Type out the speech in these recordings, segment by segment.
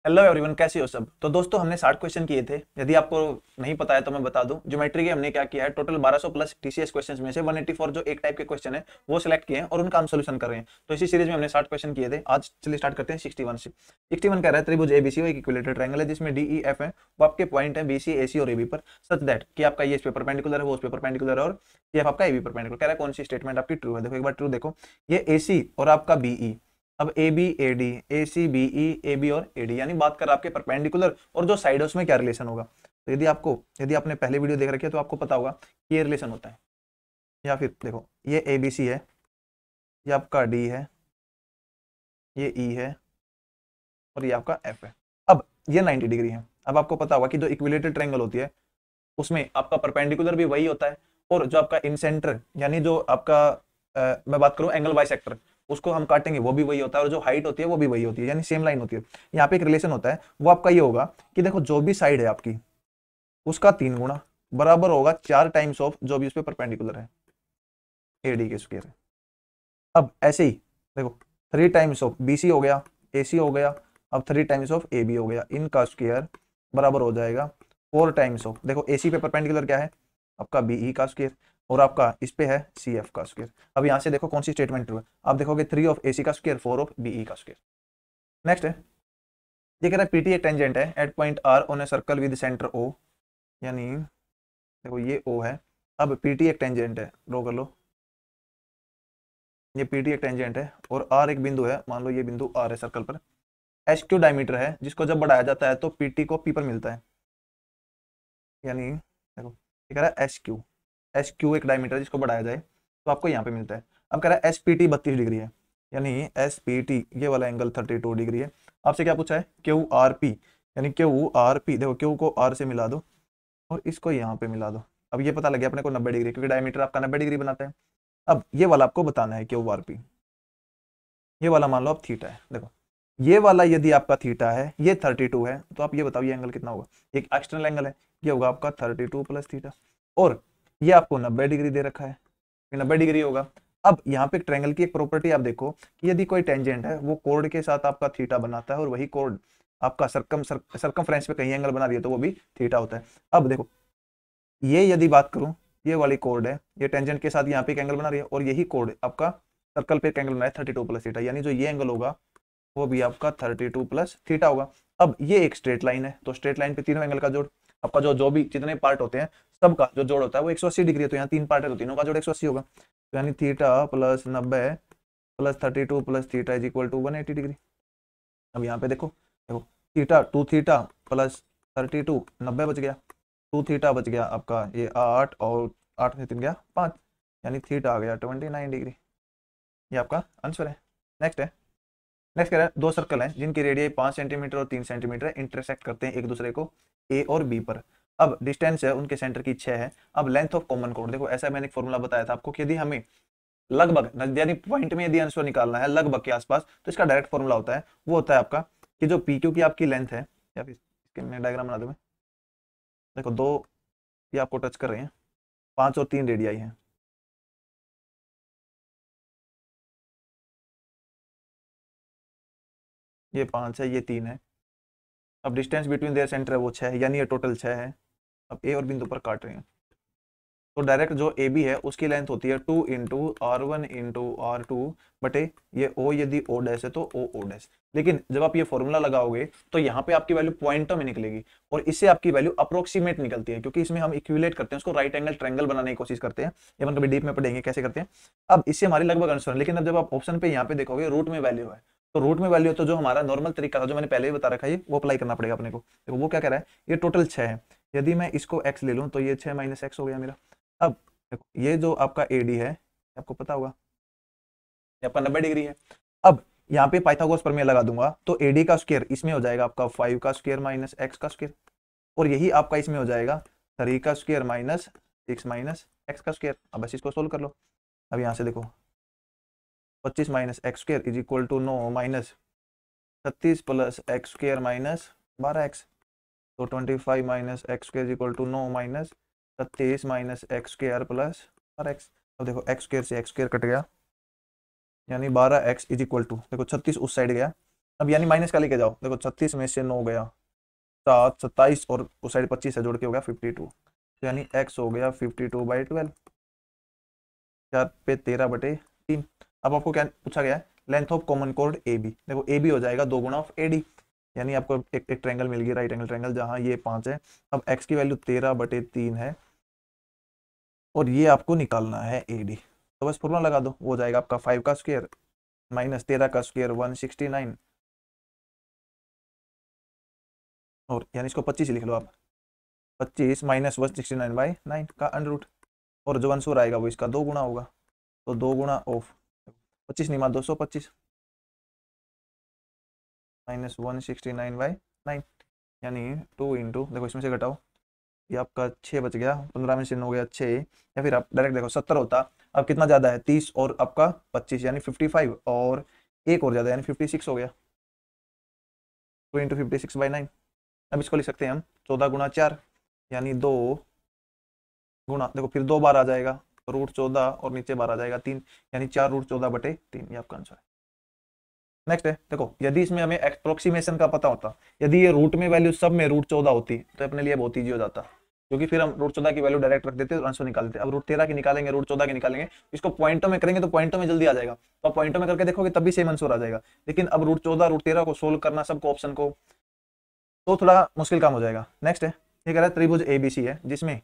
Hello everyone, कैसे हो सब। तो दोस्तों हमने 60 क्वेश्चन किए थे। यदि आपको नहीं पता है तो मैं बता दूं, ज्योमेट्री के हमने क्या किया है, टोटल 1200 प्लस टीसीएस क्वेश्चंस में से 184 जो एक टाइप के क्वेश्चन है वो सिलेक्ट किए हैं और उनका हम सोल्यूशन कर रहे हैं। तो इसी सीरीज में हमने 60 क्वेश्चन किए थे। आज चलिए स्टार्ट करते हैं 61 से। 61 कह रहा है त्रिभुज एबीसी एक इक्विलेटरल ट्रायंगल है जिसमें डी ई एफ है, वो आपके पॉइंट है बीसी एसी और एबी पर, सच दैट कि आपका ये इस पे परपेंडिकुलर है, वो उस पे परपेंडिकुलर है और ये आपका एबी परपेंडिकुलर। कह रहा है कौन सी स्टेटमेंट आपकी ट्रू है। देखो एक बार ट्रू देखो, ये एसी और आपका बीई, अब A B A D A C B E A B और ए डी, यानी बात कर आपके परपेंडिकुलर और जो साइड है उसमें क्या रिलेशन होगा। तो यदि आपने पहले वीडियो देख रखी है तो आपको पता होगा कि ये रिलेशन होता है। या फिर देखो, ये ए बी सी है, ये आपका डी है, ये ई है और ये आपका एफ है। अब ये 90 डिग्री है। अब आपको पता होगा कि जो इक्विलेटरल ट्रायंगल होती है उसमें आपका परपेंडिकुलर भी वही होता है और जो आपका इन सेंटर यानी जो आपका मैं बात करूं एंगल बाइसेक्टर उसको हम काटेंगे वो भी वही होता है और जो हाइट होती है वो भी वही होती है, यानी सेम लाइन होती है। यहाँ पे एक रिलेशन होता है, वो आपका ये होगा कि देखो जो भी साइड है आपकी उसका 3 गुना बराबर होगा 4 टाइम्स ऑफ जो भी उस पर परपेंडिकुलर है, एडी के स्क्वायर है। अब ऐसे ही देखो, 3 टाइम्स ऑफ बीसी हो गया, एसी हो गया, अब 3 टाइम्स ऑफ ए बी हो गया, इनका स्क्वायर बराबर हो जाएगा 4 टाइम्स ऑफ, देखो एसी पे परपेंडिकुलर क्या है आपका बीई का स्क्वायर और आपका इस पे है सी एफ का स्क्वायर। अब यहाँ से देखो कौन सी स्टेटमेंट ट्रू है, आप देखोगे 3 ऑफ एसी का स्क्वायर 4 ऑफ बीई का स्क्वायर। नेक्स्ट है, ये कह रहा है पीटी एक टेंजेंट है at point R on a circle with centre O, यानी देखो ये ओ है, अब पीटी एक टेंजेंट है, ड्रॉ कर लो, ये पीटी एक टेंजेंट है और आर एक बिंदु है, मान लो ये बिंदु आर है सर्कल पर। एच क्यू डायमीटर है जिसको जब बढ़ाया जाता है तो पीटी को पी पर मिलता है, यानी देखो ये कह रहा है एच क्यू एक डायमीटर है जिसको बढ़ाया जाए तो आपको यहाँ पे मिलता है। अब कह रहा है एस पी टी 32 डिग्री है, यानी एस पी टी ये वाला एंगल 32 डिग्री है। आपसे क्या पूछा है, क्यू आर पी, यानी क्यू आर पी, देखो क्यू को आर से मिला दो और इसको यहाँ पे मिला दो। अब ये पता लग गया अपने को 90 डिग्री, क्योंकि डायमीटर आपका 90 डिग्री बनाता है। अब ये वाला आपको बताना है क्यू आर पी, ये वाला मान लो आप थीटा है। देखो ये वाला यदि आपका थीटा है, ये 32 है, तो आप ये बताओ ये एंगल कितना होगा। एक एक्सटर्नल एंगल है, ये होगा आपका 32 प्लस थीटा और ये आपको 90 डिग्री दे रखा है, 90 डिग्री होगा। अब यहाँ पे ट्रायंगल की एक प्रॉपर्टी आप देखो कि यदि कोई टेंजेंट है वो कोड के साथ आपका थीटा बनाता है और वही कोड आपका सरकमफ्रेंस पे कहीं एंगल बना रही है तो वो भी थीटा होता है। अब देखो ये यदि बात करूं, ये वाली कोड है, ये टेंजेंट के साथ यहाँ पे एक एंगल बना रही है और यही कोड आपका सर्कल पे एक एंगल बना है 32 प्लस थीटा, यानी जो ये एंगल होगा वो भी आपका 32 प्लस थीटा होगा। अब ये एक स्ट्रेट लाइन है तो स्ट्रेट लाइन पे तीनों एंगल का जोड़, आपका जो जो भी जितने पार्ट होते हैं सबका जो जोड़ होता है वो 180 डिग्री है, तो यहाँ 3 पार्ट है तो तीनों का जोड़ 180 होगा, तो यानी theta plus 90 plus 32 plus theta is equal to 180 degree. अब यहाँ पे देखो देखो थीटा 2 थीटा प्लस 32, 90 बच गया, 2 थीटा बच गया आपका ये 8 और 8 से 3 गया 5, यानी थीटा आ गया 29 डिग्री। ये आपका आंसर है। नेक्स्ट है, नेक्स्ट कह रहा है दो सर्कल हैं जिनकी रेडियस 5 सेंटीमीटर और 3 सेंटीमीटर इंटरसेक्ट करते हैं एक दूसरे को ए और बी पर। अब डिस्टेंस है उनके सेंटर की 6 है। अब लेंथ ऑफ कॉमन कोड, देखो ऐसा मैंने एक फॉर्मूला बताया था आपको कि यदि हमें लगभग यानी पॉइंट में यदि आंसर निकालना है लगभग के आसपास तो इसका डायरेक्ट फॉर्मूला होता है, वो होता है आपका कि जो पी क्यू की आपकी लेंथ है, या फिर इसके मैं डायग्राम बना दूं मैं, देखो दो ये आपको टच कर रहे हैं, 5 और 3 रेडियाई है, ये 5 है ये 3 है। अब डिस्टेंस बिटवीन देयर सेंटर है वो 6 है, यानी ये टोटल 6 है। अब ए और बिंदु पर काट रहे हैं तो डायरेक्ट जो ए बी है उसकी लेंथ होती है 2 into R one into R two बटे ये ओ, यदि ओ डैश है तो ओ ओ डैश। लेकिन जब आप ये फॉर्मूला लगाओगे तो यहाँ पे आपकी वैल्यू पॉइंटों में निकलेगी और इससे आपकी वैल्यू अप्रोक्सीमेट निकलती है, क्योंकि इसमें हम इक्विलेट करते हैं उसको, राइट एंगल ट्रायंगल बनाने की कोशिश करते हैं, ये कभी डीप में पढ़ेंगे कैसे करते हैं। अब इससे हमारी लगभग आंसर है, लेकिन अब जब आप ऑप्शन पे यहाँ पे देखोगे रूट में वैल्यू है, तो रूट में वैल्यू तो जो हमारा नॉर्मल तरीका था जो मैंने पहले भी बता रखा है वो अप्लाई करना पड़ेगा अपने को। देखो वो क्या कह रहा है, ये टोटल 6 है, यदि मैं इसको x ले लूँ तो ये 6 माइनस एक्स हो गया मेरा। अब देखो ये जो आपका एडी है आपको पता होगा ये आपका 90 डिग्री है। अब यहाँ पे पाइथागोरस प्रमेय लगा दूंगा तो एडी का स्क्वायर इसमें हो जाएगा आपका 5 का स्क्वायर माइनस एक्स का स्क्वायर और यही आपका इसमें हो जाएगा 3 का स्क्वायर माइनस 6 माइनस एक्स का स्क्वायर। अब बस इसको सोल्व कर लो। अब यहाँ से देखो 25 minus X square is equal to 9 minus 36 plus X square minus 12x, तो 25 minus X square is equal to 9 minus 36 minus X square plus 12x। अब देखो एक्स स्क्वायर से एक्स स्क्वायर कट गया, यानी 12x इज इक्वल टू, देखो 36 उस side गया, अब यानी माइनस का लेके जाओ, देखो 36 में से 9 गया 7, 27 और उस साइड 25 है, जोड़ के हो गया 52, यानी x हो गया 52/12, 4/13/3। अब आपको क्या पूछा गया है, लेंथ ऑफ कॉमन कोड ए बी। देखो ए बी हो जाएगा 2 गुना ऑफ ए डी, यानी आपको एक ट्रायंगल मिल गया, राइट एंगल ट्रायंगल, जहां ये 5 है। अब x की वैल्यू 13/3 है और ये आपको निकालना है ए डी। तो बस फॉर्मूला लगा दो, वो हो जाएगा आपका 5 का स्क्वायर माइनस 13 का स्क्वायर 169, और यानी इसको 25 लिख लो आप, 25 माइनस 169/9 का अंडर रूट, और जो आंसर आएगा वो इसका 2 गुना होगा। तो 2 गुना ऑफ 25 नहीं मार 225 माइनस 169/9, यानी 2 इंटू, देखो इसमें से घटाओ, ये आपका 6 बच गया, 15 में से 9 गया 6, या फिर आप डायरेक्ट देखो 70 होता। अब कितना ज़्यादा है 30 और आपका 25 यानी 55, और एक और ज़्यादा यानी 56 हो गया, 2 इंटू 56/9। अब इसको लिख सकते हैं हम 14 गुना 4, यानी 2 गुना, देखो फिर 2 बार आ जाएगा √14 और नीचे बार आ जाएगा 3, यानी 4√14/3, ये आपका आंसर है। नेक्स्ट है, देखो यदि इसमें हमें अप्रोक्सीमेशन का पता होता, यदि ये रूट में वैल्यू सब में √14 होती तो अपने लिए बहुत ईजी हो जाता, क्योंकि फिर हम √14 की वैल्यू डायरेक्ट रख देते और आंसर निकाल देते। अब √13 की निकालेंगे, √14 की निकालेंगे, इसको पॉइंटों में करेंगे तो पॉइंटों में जल्दी आ जाएगा, तो आप पॉइंटों में करके देखोगे तब भी सेम आंसर आ जाएगा। लेकिन अब √14 √13 को सोल्व करना सबको ऑप्शन को, तो थोड़ा मुश्किल काम हो जाएगा। नेक्स्ट है, ये कह रहा है त्रिभुज एबीसी है, जिसमें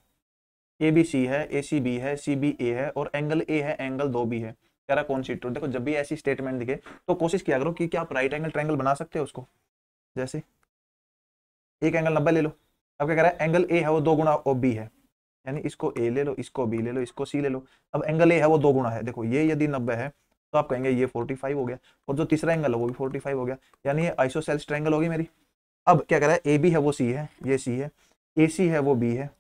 एबीसी है, एसीबी है, सीबीए है और एंगल ए है, एंगल 2बी है। कह रहा कौन सी ट्रू। देखो जब भी ऐसी स्टेटमेंट दिखे तो कोशिश किया करो कि क्या आप राइट एंगल ट्रायंगल बना सकते हो उसको। जैसे एक एंगल 90 ले लो, अब क्या कह रहा है, एंगल ए है वो 2 गुना ओ बी है, यानी इसको ए ले लो, इसको बी ले लो, इसको सी ले लो। अब एंगल ए है वो 2 गुना है, देखो ये यदि 90 है तो आप कहेंगे ये 45 हो गया, और जो तीसरा एंगल है वो भी 45 हो गया, यानी ये आइसोसेल्स ट्रायंगल होगी मेरी। अब क्या कह रहा है, ए बी है वो सी है, ये सी है, ए सी है वो बी है।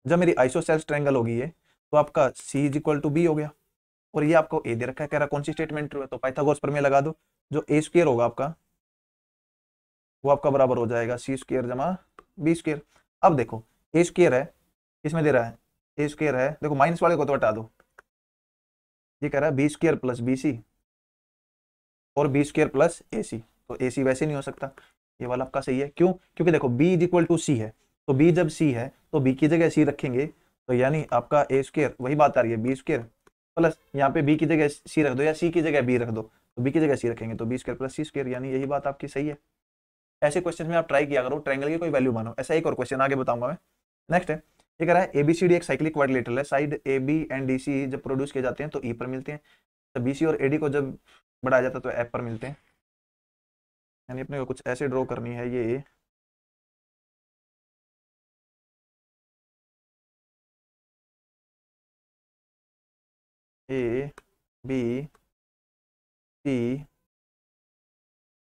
जब मेरी आइसोसेल्स ट्रायंगल होगी ये, तो आपका सी इज इक्वल टू बी हो गया, और ये आपको ए दे रखा है। कह रहा कौन सी स्टेटमेंट ट्रू है, तो पाइथागोरस प्रमेय लगा दो, जो ए स्क्वायर होगा आपका वो आपका बराबर हो जाएगा सी स्क्वायर जमा बी स्क्वायर। अब देखो ए स्क्वायर है, किसमें दे रहा है, ए स्क्वायर है, देखो माइनस वाले को तो हटा दो, ये कह रहा है B square plus B C और B square plus A C, तो ए सी वैसे नहीं हो सकता, ये वाला आपका सही है। क्यों, क्योंकि देखो बी इज इक्वल टू सी है, तो बी जब सी है तो बी की जगह सी रखेंगे, तो यानी आपका ए स्क्वायर, वही बात आ रही है, बी स्क्वायर प्लस यहाँ पे बी की जगह सी रख दो या सी की जगह बी रख दो, तो बी की जगह सी रखेंगे तो बी स्क्वायर प्लस सी स्क्वायर, यानी यही बात आपकी सही है। ऐसे क्वेश्चन में आप ट्राई किया करो, ट्रायंगल की कोई वैल्यू मानो। ऐसा एक और क्वेश्चन आगे बताऊंगा मैं। नेक्स्ट है, ये कह रहा है एबीसीडी एक साइक्लिक क्वाड्रिलेटरल है, side A B and D C जब प्रोड्यूस किए जाते हैं तो ई पर मिलते हैं, तो बी सी और एडी को जब बढ़ाया जाता है तो एफ पर मिलते हैं। यानी अपने को कुछ ऐसे ड्रॉ करनी है, ये ए बी सी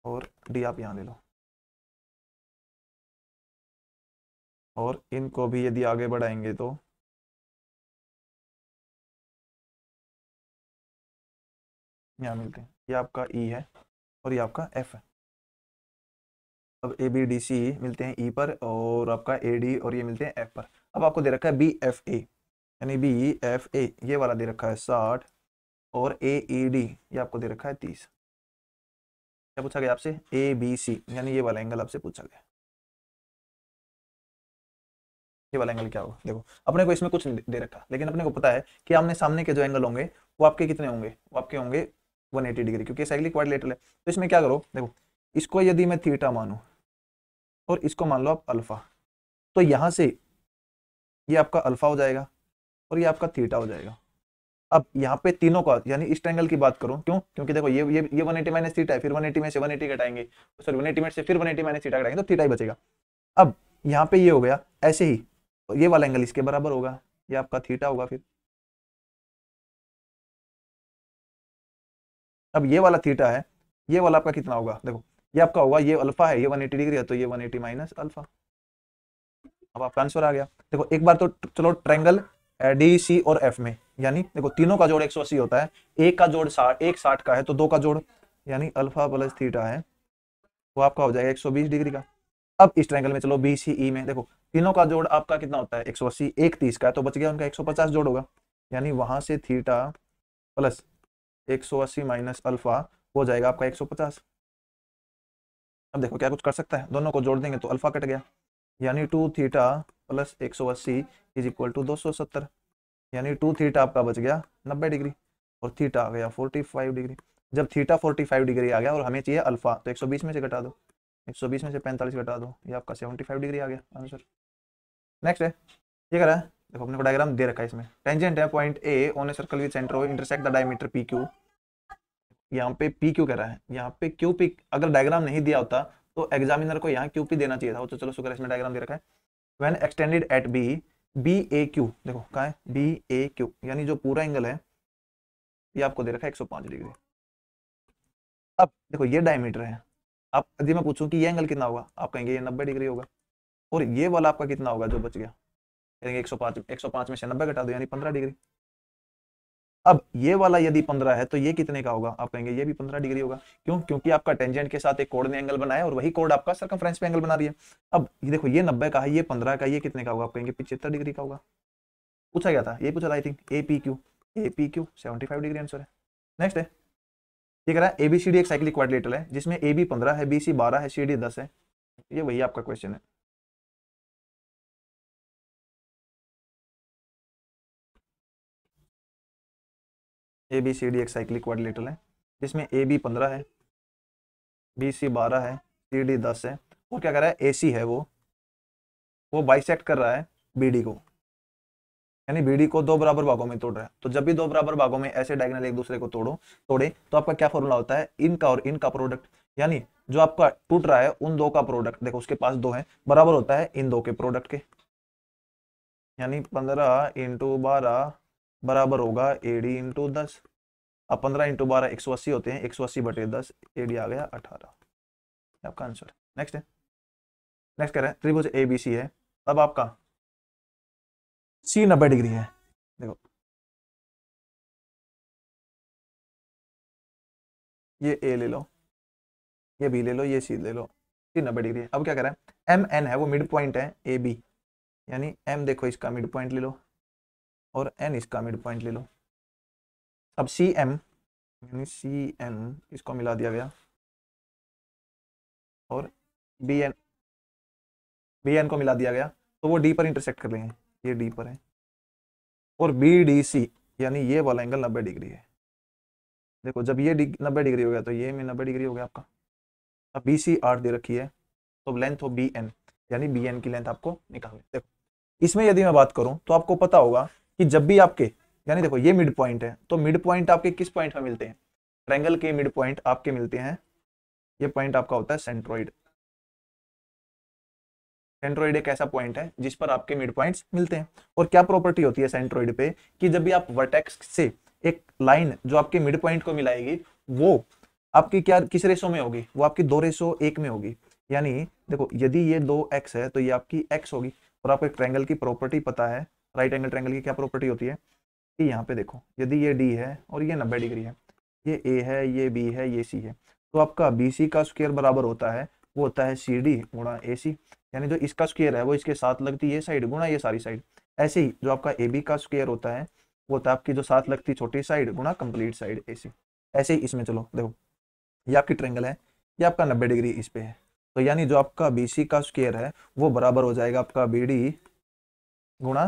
और डी आप यहाँ ले लो, और इनको भी यदि आगे बढ़ाएंगे तो यहाँ मिलते हैं, ये आपका ई है और ये आपका एफ है। अब ए बी डी सी मिलते हैं ई पर, और आपका ए डी और ये मिलते हैं एफ पर। अब आपको दे रखा है बी एफ ए, यानी बी एफ ए ये वाला दे रखा है 60, और ए ई डी ये आपको दे रखा है 30। क्या पूछा गया आपसे, ए बी सी, यानी ये वाला एंगल आपसे पूछा गया। ये वाला एंगल क्या होगा, देखो अपने को इसमें कुछ नहीं दे रखा, लेकिन अपने को पता है कि आमने सामने के जो एंगल होंगे वो आपके कितने होंगे, वो आपके होंगे 180 डिग्री, क्योंकि साइक्लिक क्वाड्रिलेटरल है। तो इसमें क्या करो, देखो इसको यदि मैं थीटा मानूं और इसको मान लो आप अल्फा, तो यहां से ये आपका अल्फा हो जाएगा और ये आपका थीटा हो जाएगा। अब यहाँ पे तीनों का, यानी इस ट्रायंगल की बात करूं, क्यों, क्योंकि देखो ये 180 माइनस थीटा है, फिर 180 में से 180 घटाएंगे, सॉरी 180 में से फिर 180 माइनस थीटा घटाएंगे तो थीटा ही बचेगा। अब यहाँ पे ये हो गया, ऐसे ही तो ये वाला एंगल इसके बराबर होगा, ये आपका थीटा होगा। फिर अब ये वाला थीटा है, ये वाला आपका कितना होगा, देखो ये आपका होगा, ये अल्फा है, ये 180 डिग्री है, तो ये 180 माइनस अल्फा। अब आपका आंसर आ गया। देखो एक बार तो चलो ट्रायंगल डी सी और एफ में, यानी देखो तीनों का जोड़ 180 होता है, एक का जोड़ 60, एक 60 का है, तो दो का जोड़ यानी अल्फा प्लस थीटा है वो आपका हो जाएगा 120 डिग्री का। अब इस ट्रायंगल में चलो बी सी ई में, देखो तीनों का जोड़ आपका कितना होता है 180, एक 30 का है, तो बच गया उनका 150 जोड़ होगा, यानी वहां से थीटा प्लस 180 माइनस अल्फा हो जाएगा आपका 150। अब देखो क्या कुछ कर सकता है, दोनों को जोड़ देंगे तो अल्फा कट गया, यानी 2 theta plus 180 is equal to 270, यानी 2 थीटा आपका बच गया 90 डिग्री और थीटा आ गया 45 डिग्री। जब थीटा 45 डिग्री आ गया और हमें चाहिए अल्फा, तो 120 में से घटा दो, 120 में से 45 घटा दो, ये आपका 75 डिग्री आ गया आंसर। नेक्स्ट है, ये करा है, देखो अपने को डायग्राम दे रखा है, इसमें टेंजेंट है point A on a circle with centre O intersect the diameter P Q. यहाँ पे पी क्यू कह रहा है, यहाँ पे क्यू पी अगर डायग्राम नहीं दिया होता तो एग्जामिनर को यहाँ क्यू पी देना चाहिए था, तो चलो शुक्र इसमें डायग्राम दे रखा है। When extended at B, B A Q, देखो कहाँ है बी ए क्यू, यानी जो पूरा एंगल है ये आपको दे रखा है 105 डिग्री। अब देखो ये डायमीटर है, अब यदि मैं पूछूं कि ये एंगल कितना होगा, आप कहेंगे ये 90 डिग्री होगा, और ये वाला आपका कितना होगा जो बच गया, कहेंगे 105, 105 में से 90 घटा दो यानी 15 डिग्री। अब ये वाला यदि 15 है तो ये कितने का होगा, आप कहेंगे ये भी 15 डिग्री होगा। क्यों? क्योंकि आपका टेंजेंट के साथ एक कोड ने एंगल बनाया और वही कोड आपका सर्कमफ्रेंस पे एंगल बना रही है। अब ये देखो ये 90 का है, ये 15 का, ये कितने का होगा, आप कहेंगे 75 डिग्री का होगा। पूछा गया था, ये पूछा था I think, A P Q, A P Q 75 degree answer है। नेक्स्ट है, ये कह रहा है एबीसीडी एक साइक्लिक क्वाड्रिलेटरल है जिसमें ए बी 15 है, बी सी 12 है, सी डी 10 है। ये वही आपका क्वेश्चन है। ए बी सी डी एक साइक्लिक क्वाड्रिलेटरल है जिसमें ए बी 15 है, बी सी 12 है, सी डी 10 है, और क्या कर रहा है ए सी है, वो बाइसेक्ट कर रहा है बीडी को, यानी बीडी को दो बराबर भागों में तोड़ रहा है। तो जब भी दो बराबर भागों में ऐसे डायगोनल एक दूसरे को तोड़े तो आपका क्या फॉर्मूला होता है, इनका और इनका प्रोडक्ट, यानी जो आपका टूट रहा है उन दो का प्रोडक्ट, देखो उसके पास दो है, बराबर होता है इन दो के प्रोडक्ट के, यानी 15 इंटू 12 बराबर होगा एडी इंटू 10। अब 15 इंटू 12 180 होते हैं, 180 बटे 10, एडी आ गया 18, आपका आंसर। नेक्स्ट है, नेक्स्ट कह रहे हैं त्रिभुज ए बी सी है, अब आपका सी 90 डिग्री है, देखो ये ए ले लो, ये बी ले लो, ये सी ले लो, सी 90 डिग्री है। अब क्या कह रहा है, एम एन है वो मिड पॉइंट है ए बी, यानी एम देखो इसका मिड पॉइंट ले लो और एन इसका मिड पॉइंट ले लो। अब सी एम, यानी सी एम इसको मिला दिया गया और बी एन को मिला दिया गया, तो वो डी पर इंटरसेक्ट कर लेंगे, ये डी पर है, और बी डी सी, यानी ये वाला एंगल 90 डिग्री है। देखो जब ये 90 डिग्री हो गया तो ये में 90 डिग्री हो गया आपका। अब बी सी 8 दे रखी है, तो लेंथ हो बी एन, यानी बी एन की लेंथ आपको निकालनी। देखो इसमें यदि मैं बात करूं तो आपको पता होगा कि जब भी आपके, यानी देखो ये मिड पॉइंट है, तो मिड पॉइंट आपके किस पॉइंट में मिलते हैं, ट्रायंगल के मिड पॉइंट आपके मिलते हैं, ये पॉइंट आपका होता है सेंट्रोइड। सेंट्रोइड एक ऐसा पॉइंट है जिस पर आपके मिड पॉइंट्स मिलते हैं। और क्या प्रॉपर्टी होती है सेंट्रोइड पे, कि जब भी आप वर्टेक्स से एक लाइन जो आपके मिड पॉइंट को मिलाएगी वो आपकी क्या किस रेशो में होगी, वो आपकी 2:1 में होगी। यानी देखो यदि ये 2x है तो ये आपकी x होगी। और आपको एक ट्रायंगल की प्रॉपर्टी पता है, राइट एंगल ट्रायंगल की क्या प्रॉपर्टी होती है, कि यहाँ पे देखो यदि ये d है और ये 90 डिग्री है, ये a है, ये b है, ये c है, तो आपका BC का स्क्वायर बराबर होता है, वो होता है CD गुणा AC, यानी जो इसका स्क्वायर है वो इसके साथ लगती ये साइड गुणा ये सारी साइड। ऐसे ही जो आपका AB का स्क्वायर होता है वो होता है आपकी जो साथ लगती छोटी साइड गुणा कंप्लीट साइड AC। ऐसे ही इसमें चलो देखो ये आपकी ट्रायंगल है, ये आपका 90 डिग्री इस पे है, तो यानी जो आपका BC का स्क्वायर है वो बराबर हो जाएगा आपका BD गुणा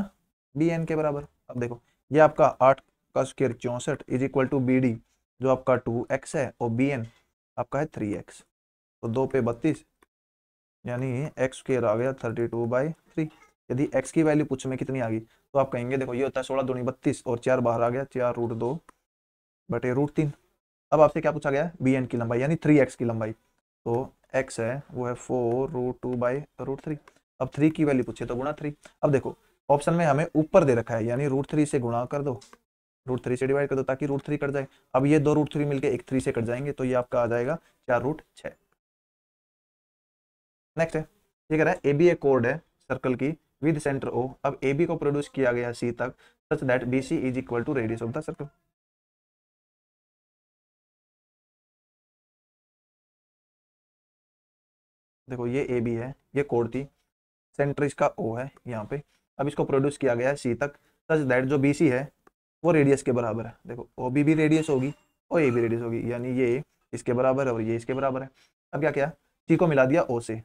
BN के बराबर। अब देखो ये आपका 8 का square 64 is equal to BD जो आपका 2x है और BN आपका है 3x, तो 2 पे 32, यानी x स्क्वायर आ गया 32/3। यदि x की वैल्यू पूछ में कितनी आ गई तो आप कहेंगे देखो ये होता है 16 दूनी 32 और 4 बाहर आ गया, 4√2 बटे √3। अब आपसे क्या पूछा गया, BN की लंबाई यानी 3x की लंबाई, तो x है वो है 4√2/√3। अब 3 की वैल्यू पूछे तो गुणा 3। अब देखो ऑप्शन में हमें ऊपर दे रखा है, यानी √3 से गुणा कर दो, √3 से डिवाइड कर दो ताकि √3 कट जाए। अब ये 2 √3 मिलके एक 3 से कट जाएंगे, तो ये आपका आ जाएगा 4√6। नेक्स्ट है, ये कह रहा है AB एक कोड है सर्कल की विद सेंटर O। अब AB को प्रोड्यूस किया गया C तक such that BC is equal to radius of the circle. देखो ये AB है, ये कोड थी, सेंटर इसका O है यहाँ पे। अब इसको प्रोड्यूस किया गया है C तक सच दैट जो BC है वो रेडियस के बराबर है। देखो OB भी रेडियस होगी और A भी रेडियस होगी, यानी ये इसके बराबर है और ये इसके बराबर है। अब क्या किया, सी को मिला दिया ओ से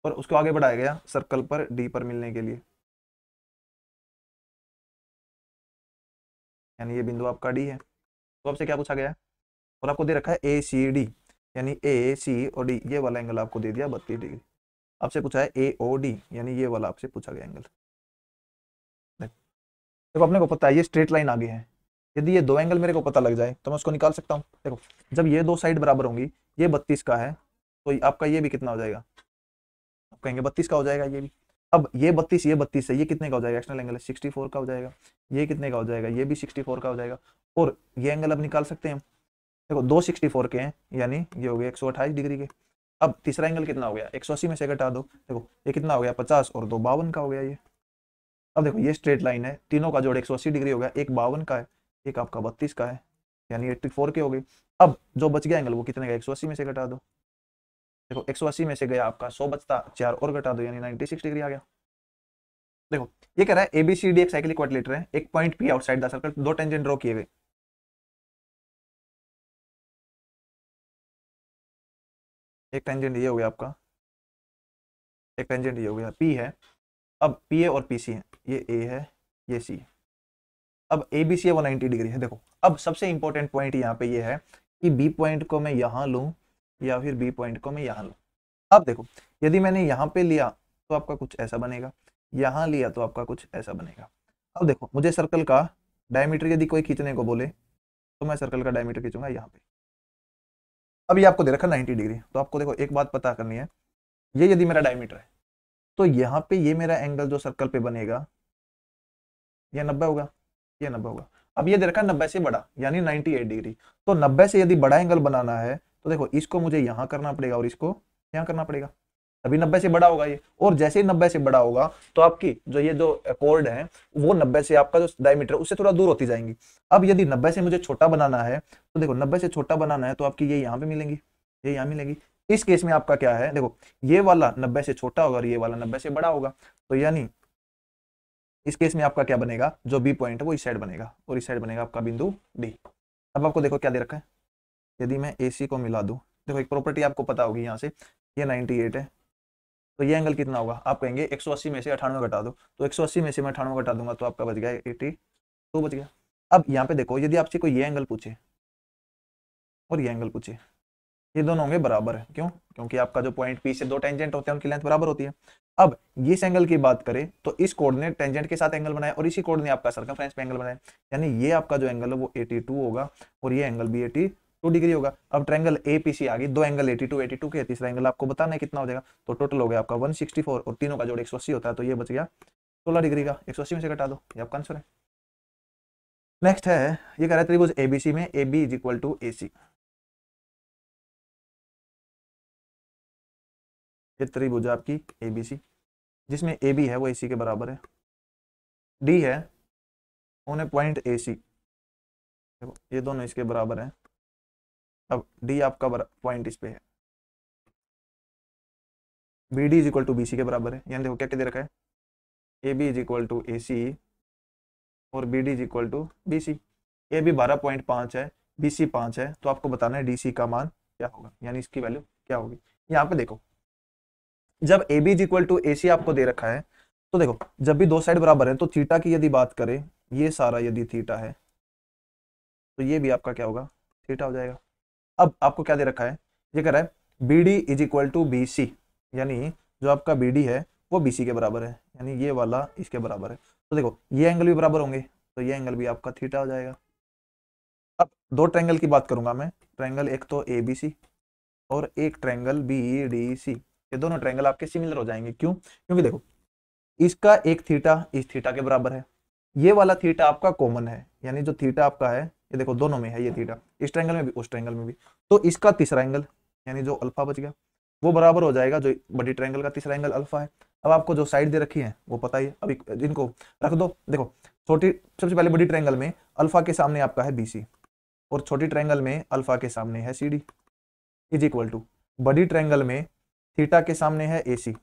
और उसको आगे बढ़ाया गया सर्कल पर डी पर मिलने के लिए, यानी ये बिंदु आपका डी है। तो आपसे क्या पूछा गया है, और आपको दे रखा है ए सी डी, यानी ए सी और डी ये वाला एंगल आपको दे दिया 32 डिग्री। आपसे पूछा है ए ओ डी, यानी ये वाला आपसे पूछा गया एंगल। देखो अपने को पता है ये स्ट्रेट लाइन आगे है, यदि ये दो एंगल मेरे को पता लग जाए तो मैं उसको निकाल सकता हूँ। देखो जब ये दो साइड बराबर होंगी, ये 32 का है तो आपका ये भी कितना हो जाएगा, आप कहेंगे 32 का हो जाएगा ये भी। अब ये 32 है, ये कितने का हो जाएगा, एक्सटर्नल एंगल 64 का हो जाएगा। ये कितने का हो जाएगा, ये भी 64 का हो जाएगा। और ये एंगल अब निकाल सकते हैं हम, देखो दो 64 के हैं, यानी ये हो गया 128 डिग्री के। अब तीसरा एंगल कितना हो गया, 180 में से घटा दो, देखो ये कितना हो गया 50 और 2 52 का हो गया ये। अब देखो ये स्ट्रेट लाइन है, तीनों का जोड़ 180 डिग्री हो गया, एक 52 का है, एक आपका 32 का है, यानी 84 के हो गई। अब जो बच गया एंगल वो कितने का, 180 में से घटा दो, देखो 180 में से गया आपका 100 बचता, 4 और घटा दो, यानी 96 डिग्री आ गया। देखो ये कह रहा है एबीसीडी एक साइक्लिक क्वाड्रिलेटरल है, एक point P outside the circle, दो टेंजेंट ड्रॉ किए गए। एक टेंजेंट ये हो गया आपका, एक टेंजेंट ये हो गया पी है। अब पी ए और पी सी है, ये ए है ये सी है। अब ए बी सी है 190 डिग्री है। देखो अब सबसे इंपॉर्टेंट पॉइंट यहाँ पे ये है कि बी पॉइंट को मैं यहाँ लूँ या फिर बी पॉइंट को मैं यहाँ लूँ। अब देखो यदि मैंने यहाँ पे लिया तो आपका कुछ ऐसा बनेगा, यहाँ लिया तो आपका कुछ ऐसा बनेगा। अब देखो मुझे सर्कल का डायमीटर यदि कोई खींचने को बोले तो मैं सर्कल का डायमीटर खींचूंगा यहाँ पे। अब ये आपको दे रखा 90 डिग्री, तो आपको देखो एक बात पता करनी है, ये यदि मेरा डायमीटर है तो यहाँ पे ये मेरा एंगल जो सर्कल पे बनेगा ये 90 होगा, ये 90 होगा। अब ये दे रखा है 90 से बड़ा, यानी 98 डिग्री। तो 90 से यदि बड़ा एंगल बनाना है तो देखो इसको मुझे यहाँ करना पड़ेगा और इसको यहाँ करना पड़ेगा, तभी 90 से बड़ा होगा ये। और जैसे ही 90 से बड़ा होगा तो आपकी जो ये जो कॉर्ड है वो 90 से आपका जो डायमीटर उससे थोड़ा दूर होती जाएंगी। अब यदि 90 से मुझे छोटा बनाना है तो देखो 90 से छोटा बनाना है तो आपकी ये यहाँ पे मिलेंगी, ये यहाँ मिलेगी। इस केस में आपका क्या है, देखो ये वाला 90 से छोटा होगा और ये वाला 90 से बड़ा होगा, तो यानी इस केस में आपका क्या बनेगा, जो बी पॉइंट है वो इस साइड बनेगा और इस साइड बनेगा आपका बिंदु डी। अब आपको देखो क्या दे रखा है, यदि मैं ए सी को मिला दूं, देखो एक प्रॉपर्टी आपको पता होगी यहाँ से, ये 98 है तो ये एंगल कितना होगा, आप कहेंगे 180 में से 98 घटा दो, तो 180 में से मैं 98 घटा दूंगा तो आपका बच गया 82 बच गया। अब यहाँ पे देखो यदि आपसे कोई ये एंगल पूछे और ये एंगल पूछे, ये दोनों होंगे बराबर है, क्यों, क्योंकि आपका जो पॉइंट पी से दो टेंजेंट होते हैं उनकी लेंथ बराबर होती है। अब इस एंगल की बात करें तो इस कोड ने टेंजेंट के साथ एंगल बनाया और इसी कोड ने आपका सर्कमफ्रेंस पे एंगल बनाया, यानी ये आपका जो एंगल है वो 82 होगा और ये एंगल भी 82 डिग्री होगा। अब ट्रायंगल एपीसी आ गई, दो एंगल 82 के, तीसरा एंगल आपको बताना है कितना हो जाएगा, तो टोटल हो गया आपका 164 और तीनों का जोड़ 180 होता है, तो ये बच गया 16 डिग्री का, 180 में से घटा दो, ये आपका आंसर है। नेक्स्ट है, ये कह रहा है त्रिभुज एबीसी में A B is equal to A C. ये त्रिभुज आपकी एबीसी जिसमें ए बी है वो ए सी के बराबर है, डी है उन्हें पॉइंट ए सी, देखो ये दोनों इसके बराबर है। अब डी आपका पॉइंट इस पे है, B D is equal to B C के बराबर है, यानी देखो क्या क्या दे रखा है, A B is equal to A C और B D is equal to B C. A B 12.5 है, बी सी 5 है, तो आपको बताना है डी सी का मान क्या होगा, यानी इसकी वैल्यू क्या होगी। यहाँ पे देखो जब A B is equal to A C आपको दे रखा है तो देखो जब भी दो साइड बराबर है तो थीटा की यदि बात करें, ये सारा यदि थीटा है तो ये भी आपका क्या होगा, थीटा हो जाएगा। अब आपको क्या दे रखा है, ये कह रहा है B D is equal to B C, यानी जो आपका बी डी है वो बी सी के बराबर है, यानी ये वाला इसके बराबर है। तो देखो ये एंगल भी बराबर होंगे तो ये एंगल भी आपका थीटा हो जाएगा। अब दो ट्रायंगल की बात करूंगा मैं, ट्रायंगल एक तो ए बी सी और एक ट्रायंगल बी डी सी, ये दोनों ट्रायंगल आपके सिमिलर हो जाएंगे, क्यों, क्योंकि देखो इसका एक थीटा इस थीटा के बराबर है, ये वाला थीटा आपका कॉमन है, यानी जो थीटा आपका है ये देखो दोनों में है, ये थीटा इस ट्रायंगल में भी उस ट्रायंगल में भी, तो इसका तीसरा एंगल यानी जो अल्फा बच गया वो बराबर हो जाएगा जो बड़ी ट्रायंगल का तीसरा एंगल अल्फा है। अब आपको जो साइड दे रखी है वो पता ही है, अभी इनको रख दो। देखो छोटी सबसे पहले बड़ी ट्रायंगल में अल्फा के सामने आपका है बी सी और छोटी ट्रायंगल में अल्फा के सामने है C D is equal to, बड़ी ट्रायंगल में थीटा के सामने है ए सी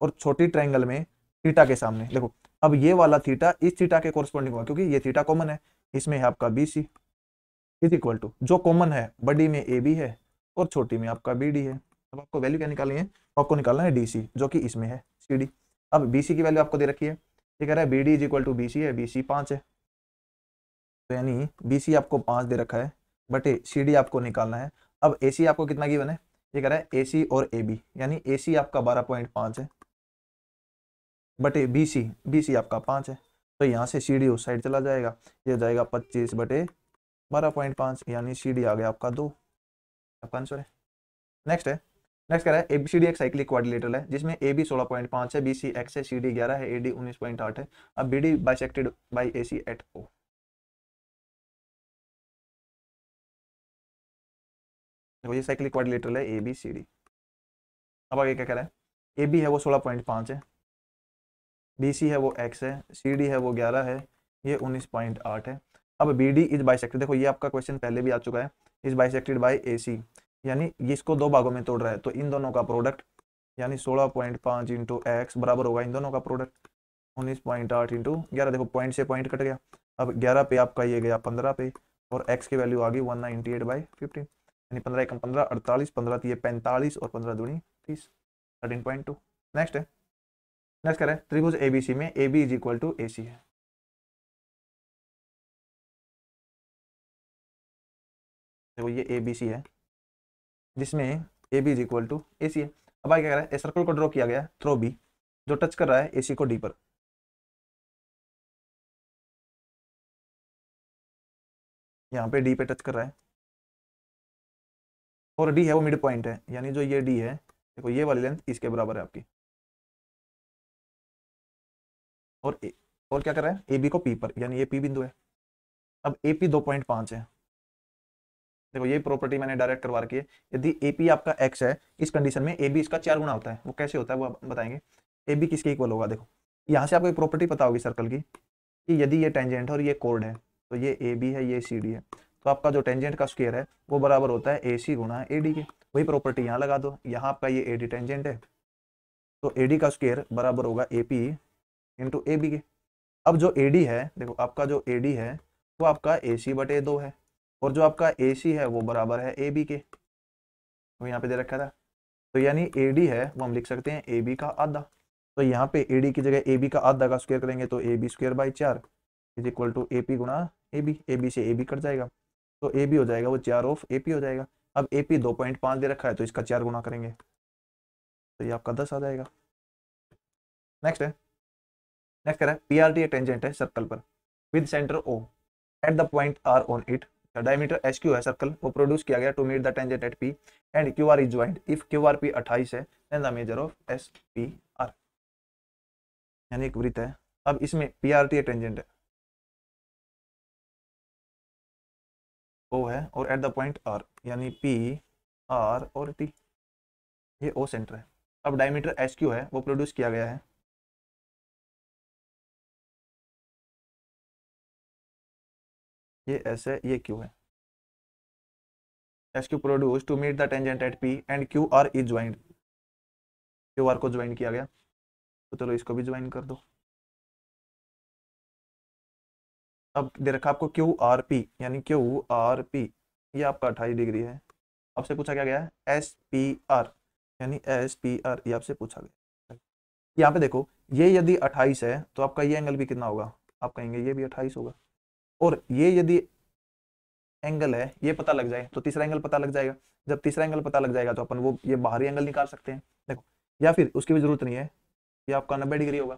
और छोटी ट्रायंगल में थीटा के सामने, देखो अब ये वाला थीटा इस थीटा के कोरस्पॉन्डिंग होगा क्योंकि ये थीटा कॉमन है, इसमें है आपका B C is equal to, जो कॉमन है बड़ी में ए बी है और छोटी में आपका बी डी है। अब आपको वैल्यू क्या निकालनी है, आपको निकालना है डी सी, जो कि इसमें है सी डी। अब बी सी की वैल्यू आपको दे रखी है, ये कह रहा है B D is equal to B C है, बी सी 5 है, तो यानी बी सी आपको 5 दे रखा है, बटे सी डी आपको निकालना है। अब ए सी आपको कितना गिवन है, ये कह रहा है ए सी और ए बी, यानी ए सी आपका 12.5 है, बटे बी सी आपका 5 है, तो यहाँ से सी डी उस साइड चला जाएगा, ये हो जाएगा 25 बटे 12.5, यानी सी डी आ गया आपका 2, आपका आंसर है। नेक्स्ट है, नेक्स्ट कह रहा है एबीसीडी एक साइक्लिक क्वाड्रिलेटरल है जिसमें ए बी 16.5 है, बी सी एक्स है, सी डी 11 है, ए डी 19.8 है। अब B D bisected by A C at O. देखो ये साइक्लिक क्वाड्रिलेटरल है ए बी सी डी। अब आगे क्या कह रहा है, ए बी है वो 16.5 है, बी सी है वो एक्स है, सी डी है वो 11 है, ये 19.8 है। अब बी डी इज बाइसेक्टेड, देखो ये आपका क्वेश्चन पहले भी आ चुका है, इज बाइसेक्टेड बाई ए सी, यानी इसको दो भागों में तोड़ रहा है, तो इन दोनों का प्रोडक्ट, यानी 16.5 इंटू एक्स बराबर होगा इन दोनों का प्रोडक्ट 19.8 इंटू 11, देखो पॉइंट से पॉइंट कट गया। अब 11 पे आपका ये गया 15 पे, और एक्स की वैल्यू आ गई 198/15, यानी 15 एकम 15 48, 15 दिए 45 और 15 दूनी 30, 13.2। नेक्स्ट है, नेक्स्ट करें त्रिभुज एबीसी में A B is equal to A C है। देखो ये ए बी सी है जिसमें A B is equal to A C है। अब आगे क्या कह रहा है, ए सर्कल को ड्रॉ किया गया थ्रो बी जो टच कर रहा है ए सी को डी पर, यहाँ पे डी पे टच कर रहा है, और डी है वो मिड पॉइंट है, यानी जो ये डी है, देखो ये वाली लेंथ इसके बराबर है आपकी, और और क्या कर रहा है ए बी को पी पर, यानी ये पी बिंदु है। अब ए पी 2.5 है, देखो ये प्रॉपर्टी मैंने डायरेक्ट करवा रखी है, यदि ए पी आपका एक्स है, इस कंडीशन में ए बी इसका 4 गुना होता है, वो कैसे होता है वो आप बताएंगे। ए बी किसके इक्वल होगा, देखो यहाँ से आपको एक प्रॉपर्टी पता होगी सर्कल की, कि यदि ये टेंजेंट है और ये कोड है, तो ये ए बी है ये सी डी है, तो आपका जो टेंजेंट का स्क्वायर है वो बराबर होता है ए सी गुना ए डी के। वही प्रॉपर्टी यहाँ लगा दो, यहाँ आपका ये ए डी टेंजेंट है, तो ए डी का स्क्वायर बराबर होगा A P into A B के। अब जो ए डी है, देखो आपका जो ए डी है वो आपका ए सी बटे 2 है, और जो आपका ए सी है वो बराबर है ए बी के, वो यहाँ पे दे रखा था, तो यानी ए डी है वो हम लिख सकते हैं ए बी का आधा। तो यहाँ पे ए डी की जगह ए बी का आधा का स्क्वायर करेंगे तो A B square by 4 is equal to A P गुना ए बी से ए बी कट जाएगा, तो ए बी हो जाएगा वो 4 ऑफ ए पी हो जाएगा। अब ए पी 2.5 दे रखा है तो इसका 4 गुना करेंगे तो ये आपका 10 आ जाएगा। नेक्स्ट है, नेक्स्ट कह रहा है पी आर टी एक टेंजेंट है सर्कल पर with centre O at the point R on it, the diameter S Q है सर्कल वो प्रोड्यूस किया गया to meet the tangent at P and Q R is joined if Q R P 28 है then the measure of S P R, यानी एक वृत्त है। अब इसमें पी आर टी एक टेंजेंट है ओ है, और एट द पॉइंट आर, यानी पी आर और टी, ये ओ सेंटर है। अब डायमीटर एस क्यू है वो प्रोड्यूस किया गया है, ये एस है ये क्यू है, S Q produce to meet the tangent at P and Q R is joined, Q R को ज्वाइन किया गया, तो चलो इसको भी ज्वाइन कर दो। अब दे रखा आपको क्यू आर पी, यानी क्यू आर पी ये आपका 28 डिग्री है। आपसे पूछा क्या गया है एस पी आर, यानी एस पी आर ये आपसे पूछा गया। यहाँ पे देखो ये यदि 28 है तो आपका ये एंगल भी कितना होगा, आप कहेंगे ये भी 28 होगा, और ये यदि एंगल है ये पता लग जाए तो तीसरा एंगल पता लग जाएगा, जब तीसरा एंगल पता लग जाएगा तो अपन वो ये बाहरी एंगल निकाल सकते हैं। देखो या फिर उसकी भी जरूरत नहीं है, ये आपका 90 डिग्री होगा।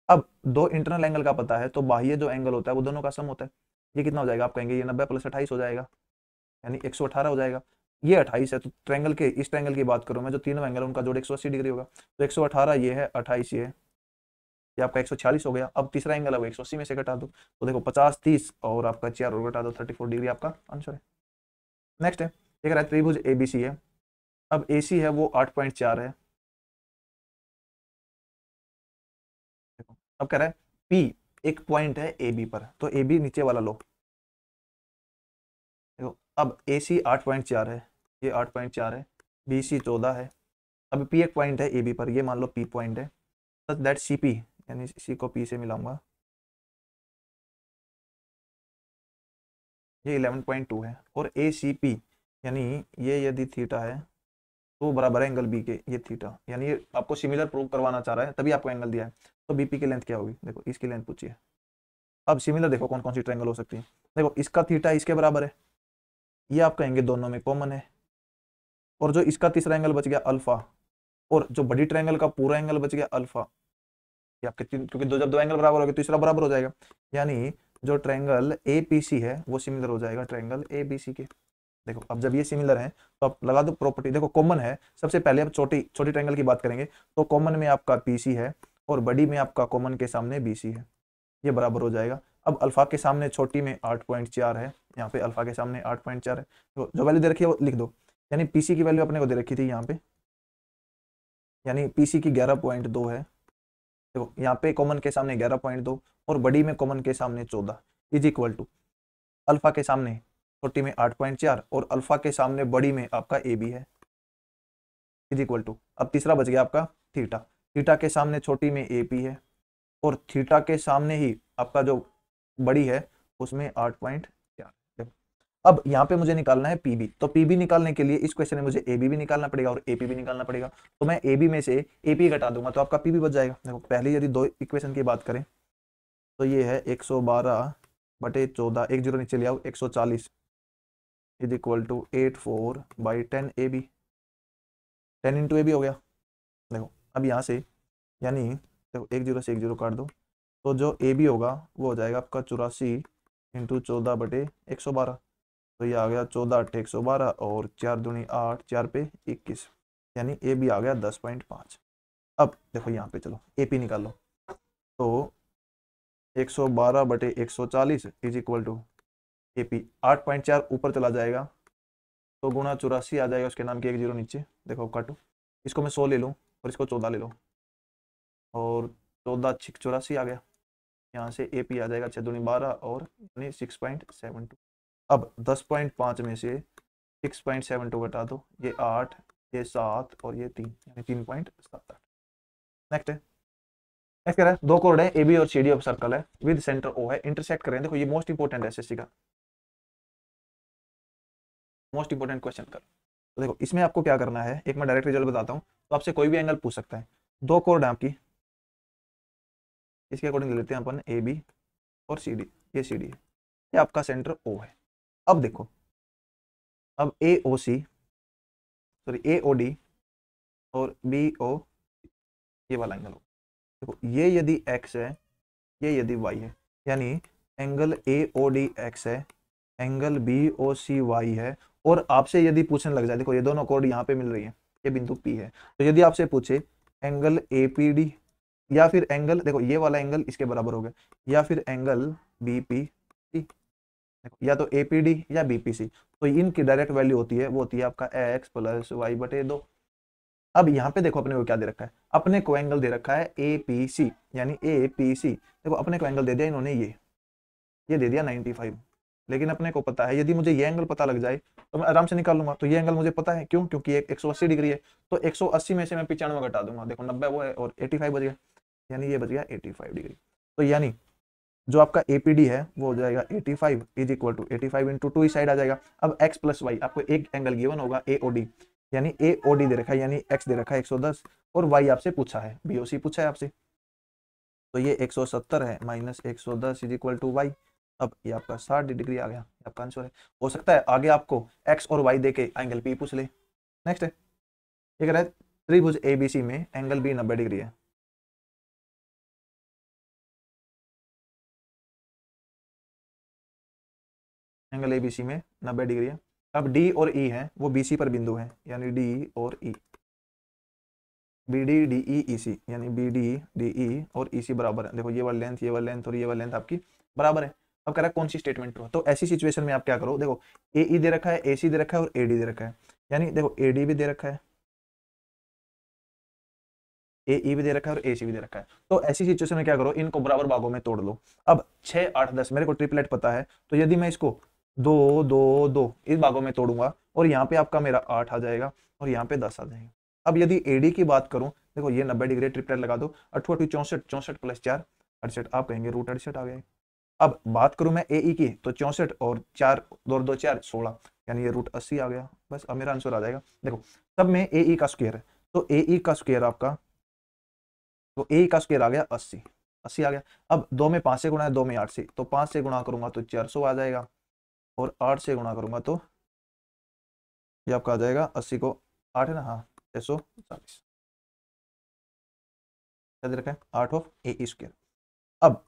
अब दो इंटरनल एंगल का पता है तो बाह्य जो एंगल होता है वो दोनों का सम होता है, ये कितना हो जाएगा, आप कहेंगे ये 90 + 28 हो जाएगा, यानी 118 हो जाएगा। ये 28 है तो ट्रायंगल के इस ट्रायंगल की बात करूं मैं, जो तीनों एंगल उनका जोड़ 180 डिग्री होगा, तो 118 ये है 28 ये आपका 146 हो गया। अब तीसरा एंगल है वो 180 में से घटा दो, तो देखो 50 30 और आपका 4 और घटा दो 34 डिग्री आपका आंसर है। नेक्स्ट है, देख रहा है त्रिभुज एबीसी है, अब एसी है वो 8.4 है, अब कह रहा है पी एक पॉइंट है ए बी पर, तो ए बी नीचे वाला लो, देखो अब ए सी 8.4 है, ये 8.4 है, बी सी 14 है, अब पी एक पॉइंट है ए बी पर, ये मान लो पी पॉइंट है, दैट सी पी, यानी सी को पी से मिलाऊंगा, ये 11.2 है, और ए सी पी यानी ये यदि थीटा है तो बराबर है एंगल बी के, ये थीटा, यानी ये आपको सिमिलर प्रूव करवाना चाह रहा है, तभी आपको एंगल दिया है। तो बीपी की लेंथ क्या होगी, देखो इसकी लेंथ पूछिए। अब सिमिलर देखो कौन कौन सी ट्रायंगल हो सकती है। देखो इसका थीटा इसके बराबर है, ये आप कहेंगे दोनों में कॉमन है। और जो इसका तीसरा एंगल बच गया अल्फा, और जो बड़ी ट्रायंगल का पूरा एंगल बच गया अल्फा, ये आपके तीन, क्योंकि जब दो एंगल बराबर हो गए तीसरा बराबर हो जाएगा, यानी जो ट्रायंगल एपीसी है वो सिमिलर हो जाएगा ट्रायंगल एबीसी के। देखो अब जब ये सिमिलर है तो आप लगा दो प्रॉपर्टी, देखो कॉमन है, सबसे पहले अब छोटी छोटी ट्रायंगल की बात करेंगे, तो कॉमन में आपका पीसी है और बड़ी में आपका कॉमन के सामने बीसी है, ये बराबर हो जाएगा। अब अल्फा के सामने छोटी में 8.4 है, यहाँ पे अल्फा के सामने 8.4 है, तो जो वैल्यू दे रखी है वो लिख दो, यानी पीसी की वैल्यू अपने को दे रखी थी यहाँ पे, यानी पीसी की 11.2 है। देखो यहाँ पे कॉमन के सामने 11.2 और बड़ी में कॉमन के सामने 14 इज इक्वल टू अल्फा के सामने छोटी में 8.4 और अल्फा के सामने बड़ी में आपका ए बी है, इज इक्वल टू, अब तीसरा बच गया आपका थीटा, थीटा के सामने छोटी में ए पी है और थीटा के सामने ही आपका जो बड़ी है उसमें 8.4। अब यहाँ पे मुझे निकालना है पीबी, तो पीबी निकालने के लिए इस क्वेश्चन में मुझे एबी भी निकालना पड़ेगा और एपी भी निकालना पड़ेगा, तो मैं एबी में से एपी घटा दूंगा तो आपका पीबी बच जाएगा। देखो पहले यदि दो इक्वेशन की बात करें तो ये है 112/14, एक जीरो नीचे ले आओ, 140 is equal to 84/10 A B, 10 into A B हो गया। देखो अब यहाँ से यानी देखो एक जीरो से एक जीरो काट दो, तो जो ए बी होगा वो हो जाएगा आपका 84 इंटू 14/112, तो ये आ गया 14/8 112 और 4 दूनी 8, 4 पे 21, यानी ए बी आ गया 10.5। अब देखो यहाँ पे चलो ए पी निकालो, तो 112/140 is equal to A P 8.4 ऊपर चला जाएगा तो गुणा 84 आ जाएगा, उसके नाम की एक जीरो नीचे, देखो काटो, इसको मैं 100 ले लूँ और इसको 14 ले लो, और 14 6 84 आ गया, यहाँ से ए पी आ जाएगा 6 दूनी 12 और यानी 6.72। अब 10.5 में से 6.72 घटा दो, ये 8, ये 7 और ये 3, यानी 3.78। नेक्स्ट है, नेक्स्ट कह रहा है दो कोड है ए बी और सी डी ऑफ सर्कल है विद सेंटर ओ है, इंटरसेक्ट करें। देखो ये मोस्ट इंपोर्टेंट है एसएससी का, मोस्ट इंपोर्टेंट क्वेश्चन कर। तो देखो इसमें आपको क्या करना है, एक मैं डायरेक्ट रिजल्ट बताता हूँ, तो आपसे कोई भी एंगल पूछ सकता है। दो कोड है आपकी, इसके अकॉर्डिंग लेते हैं अपन ए बी और सी डी, ये सी डी है, ये आपका सेंटर ओ है। अब देखो अब ए ओ सी सॉरी ए ओ डी और बी ओ, ये वाला एंगल हो, देखो ये यदि x है ये यदि y है, यानी angle A O D X है, angle B O C Y है, और आपसे यदि पूछने लग जाए, देखो ये दोनों कोड यहाँ पे मिल रही है, ये बिंदु P है, तो यदि आपसे पूछे एंगल ए पी डी या फिर एंगल, देखो ये वाला एंगल इसके बराबर हो गया, या फिर एंगल बी पी सी, या तो ए पी डी या बी पी सी, तो इनकी डायरेक्ट वैल्यू होती है वो होती है आपका x + y/2। अब यहाँ पे देखो अपने को क्या दे रखा है, अपने को एंगल दे रखा है ए पी सी, यानी ए पी सी, देखो अपने को एंगल दे दिया इन्होंने ये दे दिया 95, लेकिन अपने को पता है यदि मुझे ये एंगल पता लग जाए तो मैं आराम से निकाल लूंगा, तो ये एंगल मुझे पता है क्यों, क्योंकि ये 180 डिग्री है, तो 180 में से मैं 95 घटा दूंगा, देखो 90 वो है और 85 बच गया, यानी ये बच गया 85 डिग्री। तो यानी जो आपका एपीडी है वो हो जाएगा 85 इज इक्वल टू 85 इंटू 2 इस साइड आ जाएगा। अब x + y आपको एक एंगल गिवन होगा एओडी, यानी एओडी दे रखा है, यानी x दे रखा है 110 और y आपसे पूछा है बीओसी पूछा है आपसे, तो ये 170 है minus 110 is equal to y। अब ये आपका 60 डिग्री आ गया, आपका आंसर है। हो सकता है आगे आपको x और y दे के एंगल P पूछ ले। नेक्स्ट है, ये कह रहा है त्रिभुज एबीसी में एंगल B 90 डिग्री है, एंगल एबीसी में 90 डिग्री है। अब D और E है वो BC पर बिंदु है, यानी D और E, BD DE EC, यानी BD DE और EC बराबर है। देखो ये वाली लेंथ और ये वाली लेंथ आपकी बराबर है। अब कह रहा है कौन सी स्टेटमेंट ट्रू है, तो ऐसी सिचुएशन में आप क्या करो, देखो AE दे रखा है, AC दे रखा है और AD दे रखा है, यानी देखो AD भी दे रखा है, AE भी दे रखा है और AC भी दे रखा है, तो ऐसी सिचुएशन में क्या करो, इनको बराबर भागों में तोड़ लो। अब 6 8 10 मेरे को ट्रिपलेट पता है, तो यदि मैं इसको 2 2 2 इस भागों में तोड़ूंगा और यहाँ पे आपका मेरा 8 आ जाएगा और यहाँ पे 10 आ जाएगा। अब यदि AD की बात करूं, देखो ये 90 डिग्री ट्रिपलेट लगा दो, 8 8 64 64 + 4 68, आप कहेंगे √68 आ गया, अब बात करूं मैं ए ई की, तो 64 और 4 2 2 4 16, यानी ये रूट 80 आ गया। बस अब मेरा आंसर आ जाएगा। देखो सब में ए ई का स्क्वायर है, तो ए ई का स्क्वायर आपका, तो ए का स्क्वायर आ गया 80, 80 आ गया। अब 2 में 5 से गुणा है, 2 में 8 से, तो 5 से गुणा करूंगा तो 400 आ जाएगा, और 8 से गुणा करूंगा तो ये आपका आ जाएगा 80 को 8 है ना, हाँ 640, क्या दे रखा है 8 ऑफ ए स्क्वायर। अब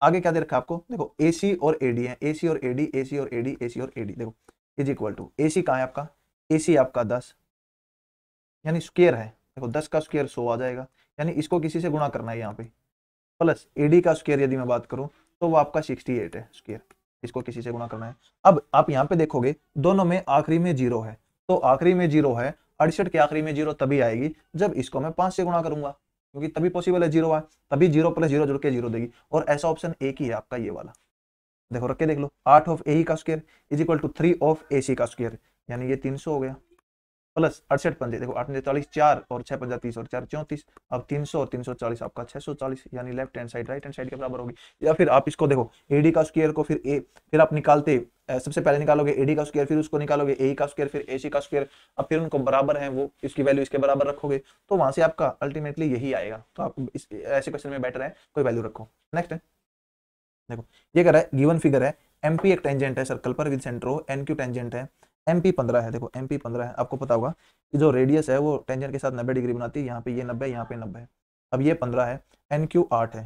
आगे क्या दे रखा है आपको, देखो ए सी और ए डी है, ए सी और ए डी, ए सी और ए डी, ए सी और ए डी, देखो इज इक्वल टू ए सी कहाँ है आपका, ए सी आपका 10 यानी स्क्वायर है, देखो 10 का स्क्वायर 100 आ जाएगा, यानी इसको किसी से गुणा करना है यहाँ पे, प्लस एडी का स्क्वायर यदि मैं बात करूं तो वो आपका 68 है स्क्वायर, इसको किसी से गुणा करना है। अब आप यहाँ पे देखोगे दोनों में आखिरी में जीरो है, तो आखिरी में जीरो है, 68 के आखिरी में जीरो तभी आएगी जब इसको मैं 5 से गुणा करूंगा, क्योंकि तभी पॉसिबल है जीरो है, तभी जीरो प्लस जीरो जुड़ के जीरो देगी, और ऐसा ऑप्शन एक ही है आपका ये वाला। देखो रख के देख लो, 8 ऑफ ए का square is equal to 3 of A C का स्क्वायर, यानी ये 300 हो गया, प्लस 68 पंजे, देखो 8 40, 4 और 6 पंजा 30 और 4 34, अब 300 और 340 आपका 640, यानी left hand side right hand side के बराबर होगी। या फिर आप इसको देखो एडी का स्क्वायर को फिर आप निकालते, सबसे पहले निकालोगे एडी का स्क्वायर, फिर उसको निकालोगे ए का स्क्वायर, फिर एसी का स्क्वायर, अब फिर उनको बराबर है वो, इसकी वैल्यू इसके बराबर रखोगे, तो वहां से आपका अल्टीमेटली यही आएगा। तो आप ऐसे क्वेश्चन में बेटर है कोई वैल्यू रखो। नेक्स्ट है, देखो ये कह रहा है गिवन फिगर है, एमपी एक टेंजेंट है सर्कल पर with centre O, NQ tangent है, एमपी 15 है, देखो एमपी 15 है, आपको पता होगा कि जो रेडियस है वो टेंजेंट के साथ 90 डिग्री बनाती है, यहाँ पे ये 90, यहाँ पे 90 है। अब ये 15 है, एनक्यू 8 है,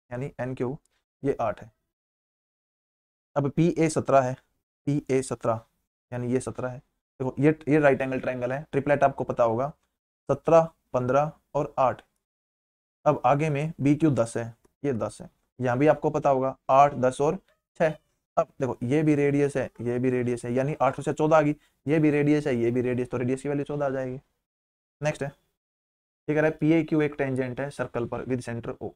यानी एनक्यू ये 8 है। अब पी ए 17 है, पी ए 17 यानी ये 17 है। देखो ये राइट एंगल ट्राइंगल है, ट्रिपलेट आपको पता होगा, 17 15 और 8। अब आगे में बी क्यू 10 है, ये 10 है, यहाँ भी आपको पता होगा 8 10 और 6। अब देखो ये भी रेडियस है, ये भी रेडियस है, यानी 8 से 14 आ गई, ये भी रेडियस है, ये भी रेडियस, तो रेडियस की वैल्यू 14 आ जाएगी। नेक्स्ट है, ये कह रहा है पी ए क्यू एक टेंजेंट है सर्कल पर with centre O,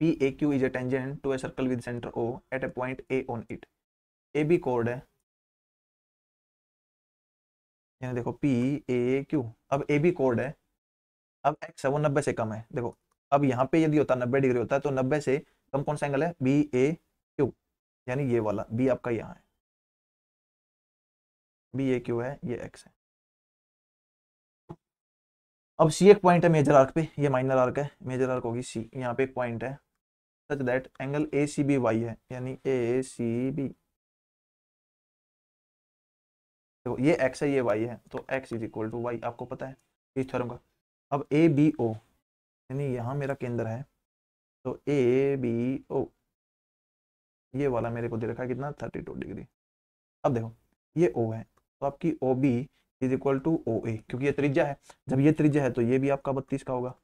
P A Q is a tangent to a circle with centre O at a point A on it, A B कोड है, यानी देखो पी ए क्यू, अब A B कोड है, अब एक्स है वो 90 से कम है। देखो अब यहाँ पे यदि होता 90 डिग्री होता है, तो 90 से कम कौन सा एंगल है, बी ए क्यू, यानी ये वाला बी आपका यहाँ है, बी ए क्यू है, ये एक्स है। अब सी एक पॉइंट है मेजर आर्क पे, ये माइनर आर्क है, मेजर आर्क होगी सी, यहाँ पे एक पॉइंट है such that angle A C B Y है, यानी ए सी बी, देखो ये एक्स है ये वाई है, तो X is equal to Y, आपको पता है इस थ्योरम का। अब ए बी ओ, यानी यहाँ मेरा केंद्र है, तो ए बी ओ ये वाला मेरे को दे रखा है कितना 32 डिग्री। अब देखो ये ओ है, तो आपकी O B is equal to O A, क्योंकि ये त्रिज्या है, जब ये त्रिज्या है तो ये भी आपका 32 का होगा।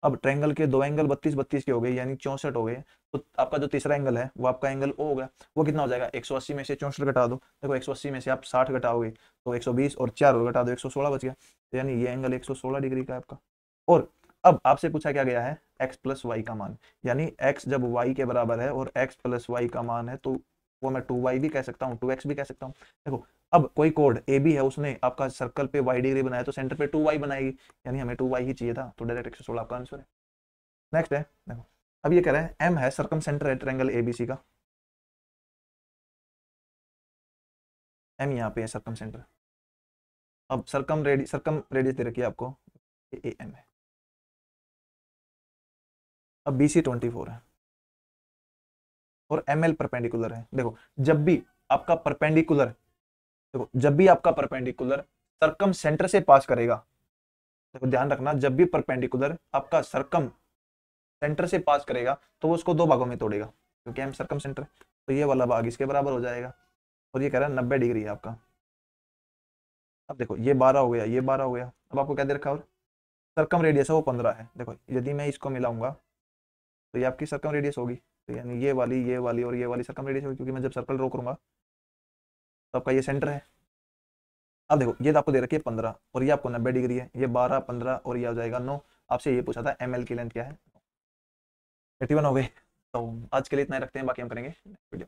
अब ट्रायंगल के दो एंगल 32 32 के हो गए, यानी 64 हो गए, तो आपका जो तीसरा एंगल है वो आपका एंगल ओ होगा, वो कितना हो जाएगा 180 में से 64 घटा दो, देखो 180 में से आप 60 घटाओगे तो 120 और 4 और घटा दो 116 बच गया, तो यानी ये एंगल 116 डिग्री का है आपका। और अब आपसे पूछा क्या गया है x प्लस वाई का मान, यानी x जब y के बराबर है और x प्लस वाई का मान है, तो वो मैं 2y भी कह सकता हूँ, 2x भी कह सकता हूँ। देखो अब कोई कोड ए बी है, उसने आपका सर्कल पे y डिग्री बनाया, तो सेंटर पे 2y बनाएगी, यानी हमें 2y ही चाहिए था, तो डायरेक्ट 116 आपका आंसर है। नेक्स्ट है, देखो अब ये कह रहा है m है सर्कम सेंटर है ट्रायंगल एबीसी का, m यहाँ पे है सर्कम सेंटर। अब सर्कम रेडियस दे रखी है आपको, ए एम है। अब बी सी 24 है और एम एल परपेंडिकुलर है। देखो जब भी आपका परपेंडिकुलर, देखो जब भी आपका परपेंडिकुलर सर्कम सेंटर से पास करेगा, देखो ध्यान रखना, जब भी परपेंडिकुलर आपका सर्कम सेंटर से पास करेगा तो वो उसको दो भागों में तोड़ेगा, क्योंकि एम सर्कम सेंटर, तो ये वाला भाग इसके बराबर हो जाएगा, और ये कह रहा है 90 डिग्री है आपका। अब देखो ये 12 हो गया, ये 12 हो गया, अब आपको क्या दे रखा है, और सर्कम रेडियस है वो 15 है। देखो यदि मैं इसको मिलाऊंगा तो ये आपकी सर्कम रेडियस होगी, तो यानी ये वाली और ये वाली सर्कम रेडियस होगी, क्योंकि मैं जब सर्कल ड्रॉ करूंगा तो आपका ये सेंटर है। अब देखो ये तो आपको दे रखी है 15 और ये आपको 90 डिग्री है, ये 12 15 और ये आ जाएगा 9। आपसे ये पूछा था एम एल की लेंथ क्या है, 81 हो गई। तो आज के लिए इतना ही रखते हैं, बाकी हम करेंगे वीडियो।